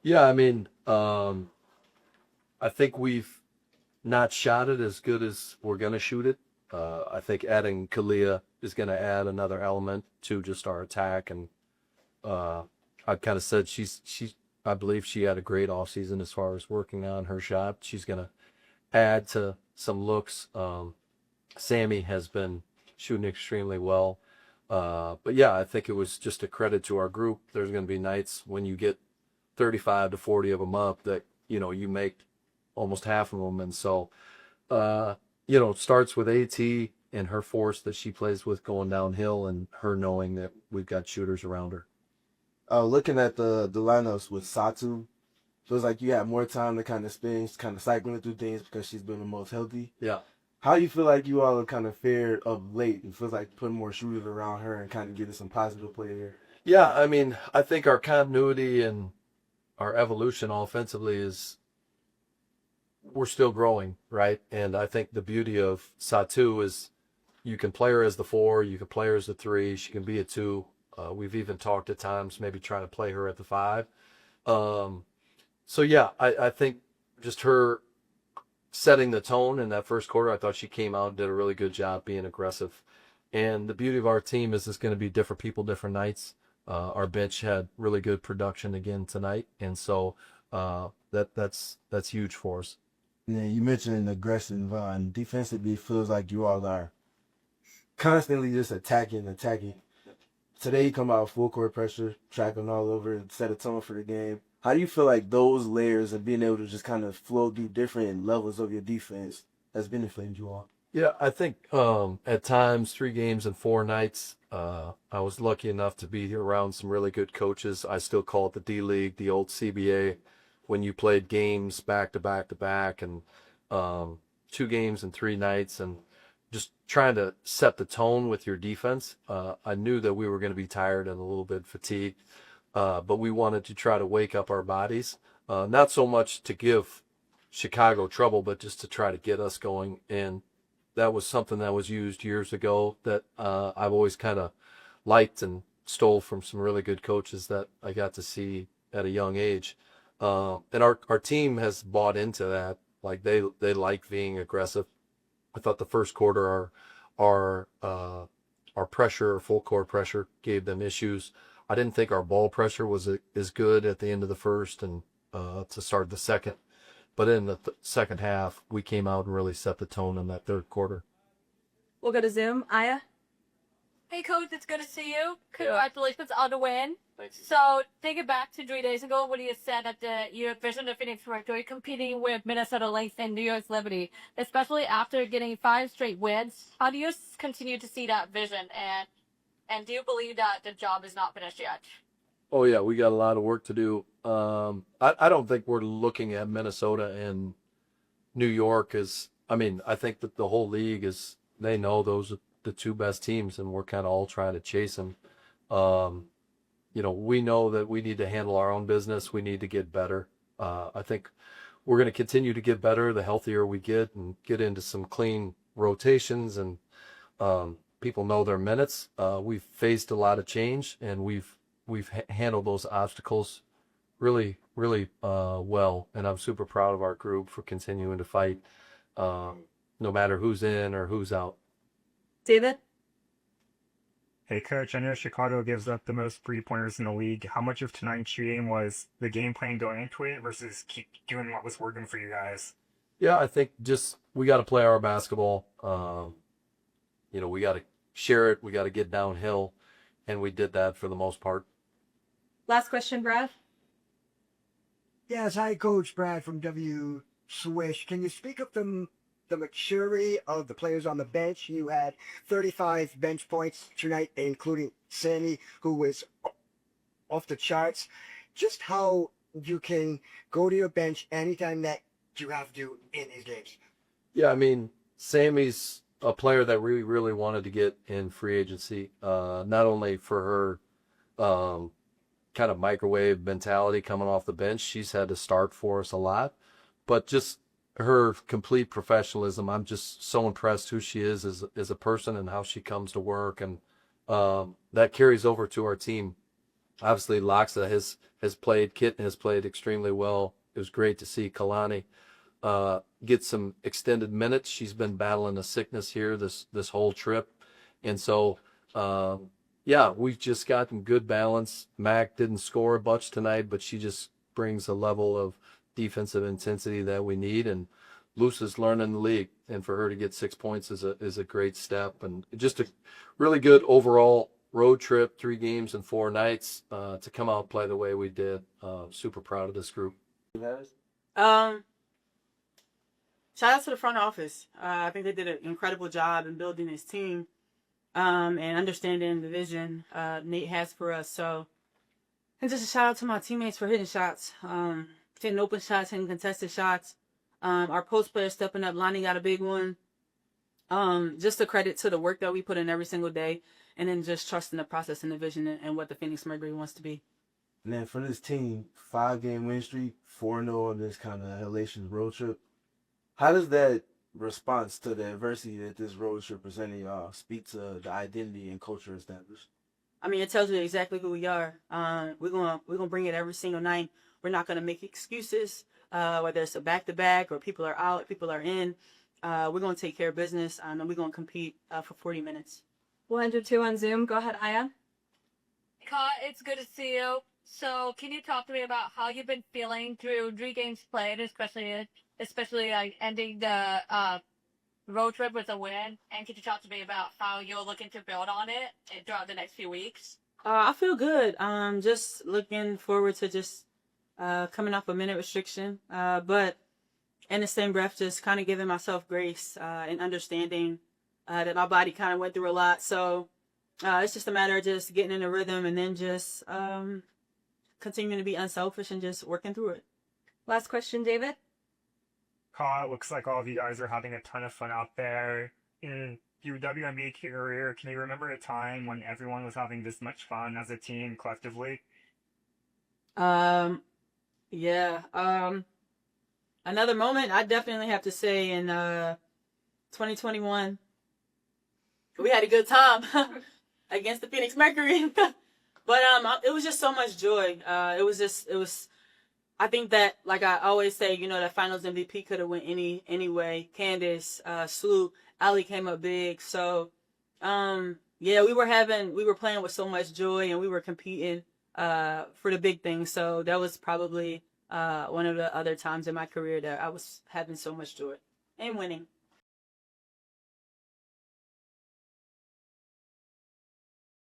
Yeah, I mean, I think we've not shot it as good as we're going to shoot it. I think adding Kahleah is going to add another element to just our attack. And uh, I kind of said I believe she had a great offseason as far as working on her shot. She's going to add to some looks. Sammy has been shooting extremely well. But yeah, I think it was just a credit to our group. There's going to be nights when you get 35 to 40 of them up that, you make almost half of them. And so, it starts with AT and her force that she plays with going downhill and her knowing that we've got shooters around her. Looking at the lineups with Satu, feels like you have more time to kind of spend, kind of cycling through things because she's been the most healthy. Yeah. How do you feel like you all have kind of fared of late? It feels like putting more shooters around her and kind of getting some positive play here. Yeah, I mean, I think our continuity and our evolution offensively is we're still growing, right? And I think the beauty of Satu is you can play her as the 4, you can play her as the 3, she can be a 2. We've even talked at times maybe trying to play her at the 5. So yeah, I think just her setting the tone in that first quarter, I thought she came out and did a really good job being aggressive. And the beauty of our team is it's going to be different people, different nights. Our bench had really good production again tonight, and so that's huge for us. Yeah, you mentioned aggressive and defensively feels like you all are constantly just attacking. Today you come out full court pressure, tracking all over, and set a tone for the game. How do you feel like those layers of being able to just kind of flow through different levels of your defense has benefited you all? Yeah, I think at times 3 games and 4 nights, I was lucky enough to be around some really good coaches. I still call it the D League, the old CBA, when you played games back to back to back, and 2 games and 3 nights, and just trying to set the tone with your defense. I knew that we were going to be tired and a little bit fatigued, but we wanted to try to wake up our bodies, not so much to give Chicago trouble, but just to try to get us going. And that was something that was used years ago that I've always kind of liked and stole from some really good coaches that I got to see at a young age. And our team has bought into that. Like they like being aggressive. I thought the first quarter our pressure, full court pressure, gave them issues. I didn't think our ball pressure was as good at the end of the first and to start the second. But in the second half, we came out and really set the tone in that third quarter. We'll go to Zoom. Aya? Hey, Coach, it's good to see you. Congratulations on the win. Thanks. So, take it back to 3 days ago when you said that you envisioned the Phoenix Mercury competing with Minnesota Lynx and New York Liberty, especially after getting 5 straight wins. How do you continue to see that vision, and do you believe that the job is not finished yet? Oh yeah, we got a lot of work to do. I don't think we're looking at Minnesota and New York as. I mean, I think that the whole league they know those are the 2 best teams, and we're kind of all trying to chase them. We know that we need to handle our own business. We need to get better. I think we're going to continue to get better the healthier we get and get into some clean rotations, and people know their minutes. We've faced a lot of change, and we've handled those obstacles really, really well. And I'm super proud of our group for continuing to fight, no matter who's in or who's out. David? Hey, Coach, I know Chicago gives up the most 3-pointers in the league. How much of tonight's game was the game plan going into it versus keep doing what was working for you guys? Yeah, I think just we got to play our basketball. We got to share it. We got to get downhill, and we did that for the most part. Last question, Brad? Yes, hi, Coach Brad from W Swish. Can you speak of the maturity of the players on the bench? You had 35 bench points tonight, including Sammy, who was off the charts. Just how you can go to your bench anytime that you have to in these games. Yeah, I mean, Sammy's a player that we really wanted to get in free agency, not only for her kind of microwave mentality coming off the bench. She's had to start for us a lot, but just her complete professionalism. I'm just so impressed who she is as a person and how she comes to work, and that carries over to our team. Obviously, Loxa has played, Kitten has played extremely well. It was great to see Kalani get some extended minutes. She's been battling a sickness here this whole trip, and so yeah, we've just gotten good balance. Mac didn't score much tonight, but she just brings a level of defensive intensity that we need, and Lusa's learning the league, and for her to get 6 points is a great step, and just a really good overall road trip, 3 games and 4 nights to come out and play the way we did. Super proud of this group. Um, Shout out to the front office. I think they did an incredible job in building this team and understanding the vision Nate has for us. So, and just a shout out to my teammates for hitting shots, hitting open shots, hitting contested shots. Our post players stepping up. Lonnie got a big one. Just a credit to the work that we put in every single day, and then just trusting the process and the vision and what the Phoenix Mercury wants to be. And then for this team, 5-game win streak, 4-0 on this kind of hellacious road trip. How does that response to the adversity that this road trip presented y'all speak to the identity and culture established? I mean, it tells you exactly who we are. We're gonna bring it every single night. We're not gonna make excuses, whether it's a back-to-back or people are out, people are in. We're gonna take care of business, and we're gonna compete for 40 minutes. We'll enter 2 on Zoom. Go ahead, Aya. Ka, it's good to see you. So, can you talk to me about how you've been feeling through 3 games played, especially like ending the road trip with a win? And can you talk to me about how you're looking to build on it throughout the next few weeks? I feel good. Just looking forward to just coming off a minute restriction, but in the same breath, just kind of giving myself grace and understanding that my body kind of went through a lot. So it's just a matter of just getting in a rhythm and then just continuing to be unselfish and just working through it. Last question, David. Ka, it looks like all of you guys are having a ton of fun out there. In your WNBA career, can you remember a time when everyone was having this much fun as a team collectively? Yeah. Another moment, I definitely have to say in 2021, we had a good time against the Phoenix Mercury. But it was just so much joy. I think that, like I always say, that Finals MVP could have went anyway. Candace, Sloop, Allie came up big. So, yeah, we were playing with so much joy, and we were competing for the big things. So that was probably one of the other times in my career that I was having so much joy and winning.